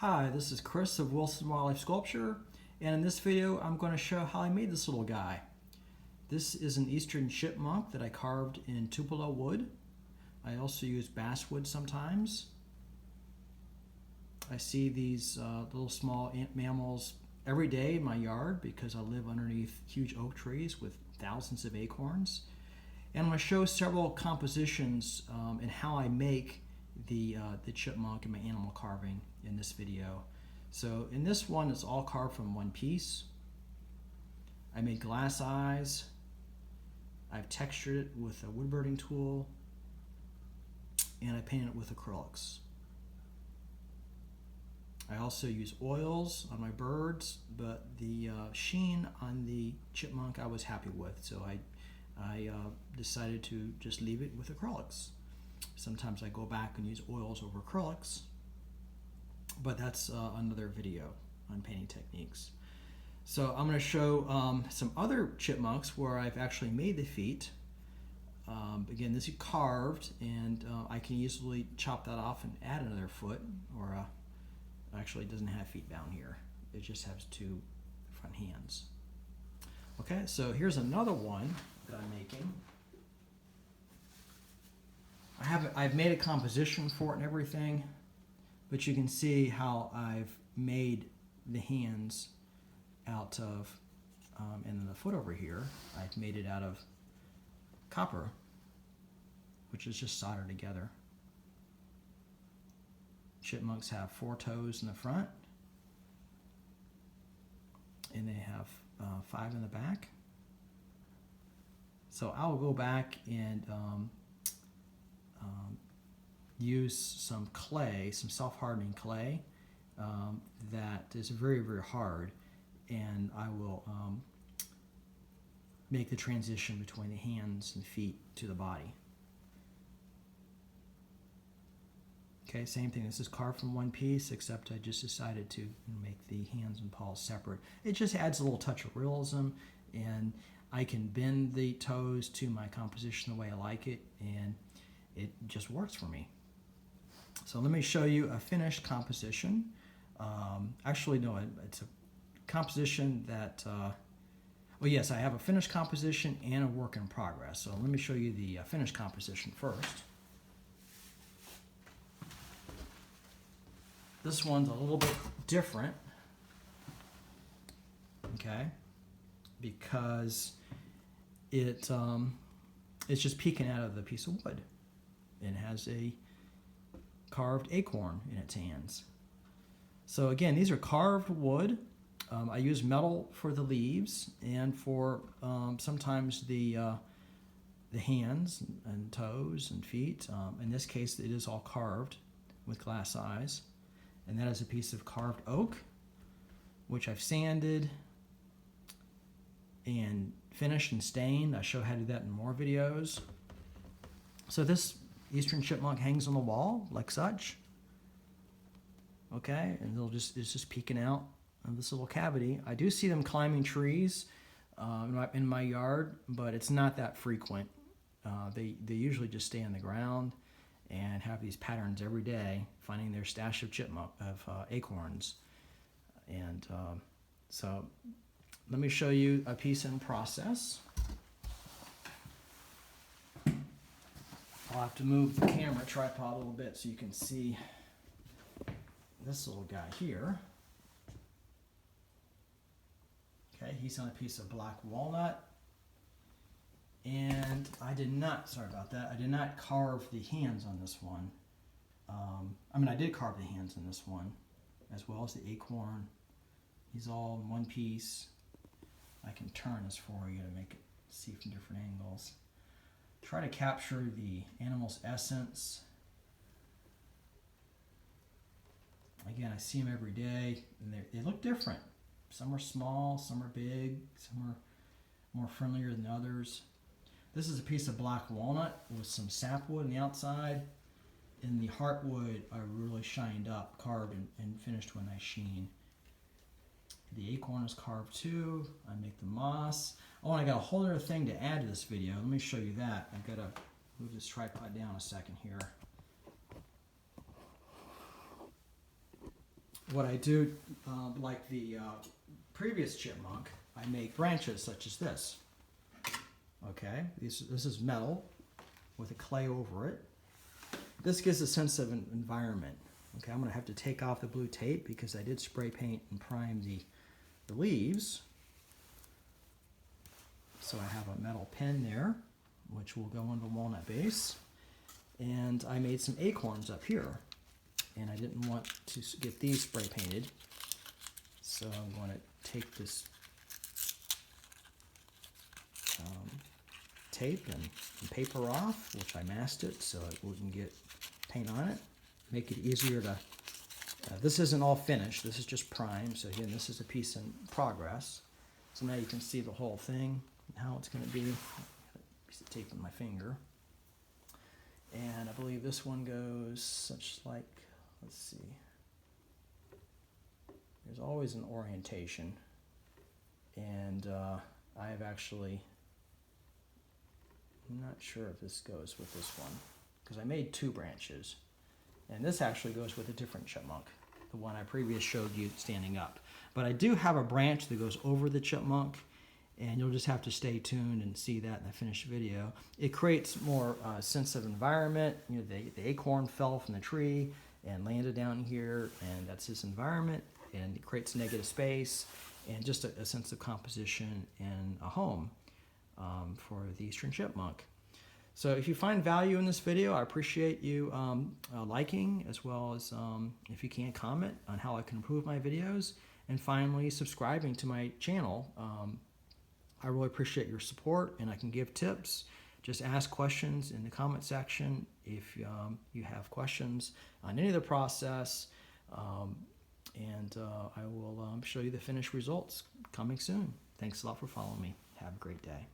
Hi, this is Chris of Wilson Wildlife Sculpture, and in this video I'm going to show how I made this little guy. This is an eastern chipmunk that I carved in tupelo wood. I also use basswood sometimes. I see these little small mammals every day in my yard because I live underneath huge oak trees with thousands of acorns. And I'm going to show several compositions and how I make the chipmunk and my animal carving in this video. So in this one, it's all carved from one piece. I made glass eyes. I've textured it with a wood burning tool, and I painted it with acrylics. I also use oils on my birds, but the sheen on the chipmunk I was happy with, so I decided to just leave it with acrylics. Sometimes I go back and use oils over acrylics, but that's another video on painting techniques. So I'm going to show some other chipmunks where I've actually made the feet. Again, this is carved, and I can easily chop that off and add another foot, or actually it doesn't have feet down here. It just has two front hands. Okay, so here's another one that I'm making. I've made a composition for it and everything, but you can see how I've made the hands out of, and then the foot over here, I've made it out of copper, which is just soldered together. Chipmunks have 4 toes in the front, and they have 5 in the back. So I'll go back and use some clay, some self-hardening clay that is very, very hard, and I will make the transition between the hands and feet to the body. Okay, same thing. This is carved from one piece, except I just decided to make the hands and paws separate. It just adds a little touch of realism, and I can bend the toes to my composition the way I like it, and it just works for me. So let me show you a finished composition. Actually, no, it's a composition that, well, yes, I have a finished composition and a work in progress. So let me show you the finished composition first. This one's a little bit different, okay, because it's just peeking out of the piece of wood. It has a carved acorn in its hands. So again, these are carved wood. I use metal for the leaves and for sometimes the hands and toes and feet. In this case, it is all carved with glass eyes. And that is a piece of carved oak, which I've sanded and finished and stained. I show how to do that in more videos. So this eastern chipmunk hangs on the wall like such. Okay, and it's just peeking out of this little cavity. I do see them climbing trees in my yard, but it's not that frequent. They usually just stay on the ground and have these patterns every day, finding their stash of acorns. And so let me show you a piece in process. I'll have to move the camera tripod a little bit so you can see this little guy here. Okay, he's on a piece of black walnut. And I did not, sorry about that, I did not carve the hands on this one. I did carve the hands on this one, as well as the acorn. He's all in one piece. I can turn this for you to make it see from different angles. Try to capture the animal's essence. Again, I see them every day, and they look different. Some are small, some are big, some are more friendlier than others. This is a piece of black walnut with some sapwood on the outside, and the heartwood I really shined up, carved, and finished with a nice sheen. The acorn is carved too. I make the moss. Oh, and I got a whole other thing to add to this video. Let me show you that. I've got to move this tripod down a second here. what I do, like the previous chipmunk, I make branches such as this. Okay, this is metal with a clay over it. This gives a sense of an environment. Okay, I'm going to have to take off the blue tape because I did spray paint and prime the leaves. So I have a metal pin there, which will go into the walnut base. And I made some acorns up here. And I didn't want to get these spray painted. So I'm going to take this tape and paper off, which I masked it so it wouldn't get paint on it. Make it easier to, this isn't all finished, this is just prime. So again, this is a piece in progress. So now you can see the whole thing, how it's going to be. A piece of tape on my finger. And I believe this one goes such like, let's see. There's always an orientation. And I have actually, I'm not sure if this goes with this one, because I made 2 branches. And this actually goes with a different chipmunk, the one I previously showed you standing up. But I do have a branch that goes over the chipmunk, and you'll just have to stay tuned and see that in the finished video. It creates more sense of environment. You know, the acorn fell from the tree and landed down here, and that's his environment, and it creates negative space and just a sense of composition and a home for the eastern chipmunk. So if you find value in this video, I appreciate you liking, as well as if you can, comment on how I can improve my videos, and finally subscribing to my channel. I really appreciate your support, and I can give tips. Just ask questions in the comment section if you have questions on any of the process, and I will show you the finished results coming soon. Thanks a lot for following me. Have a great day.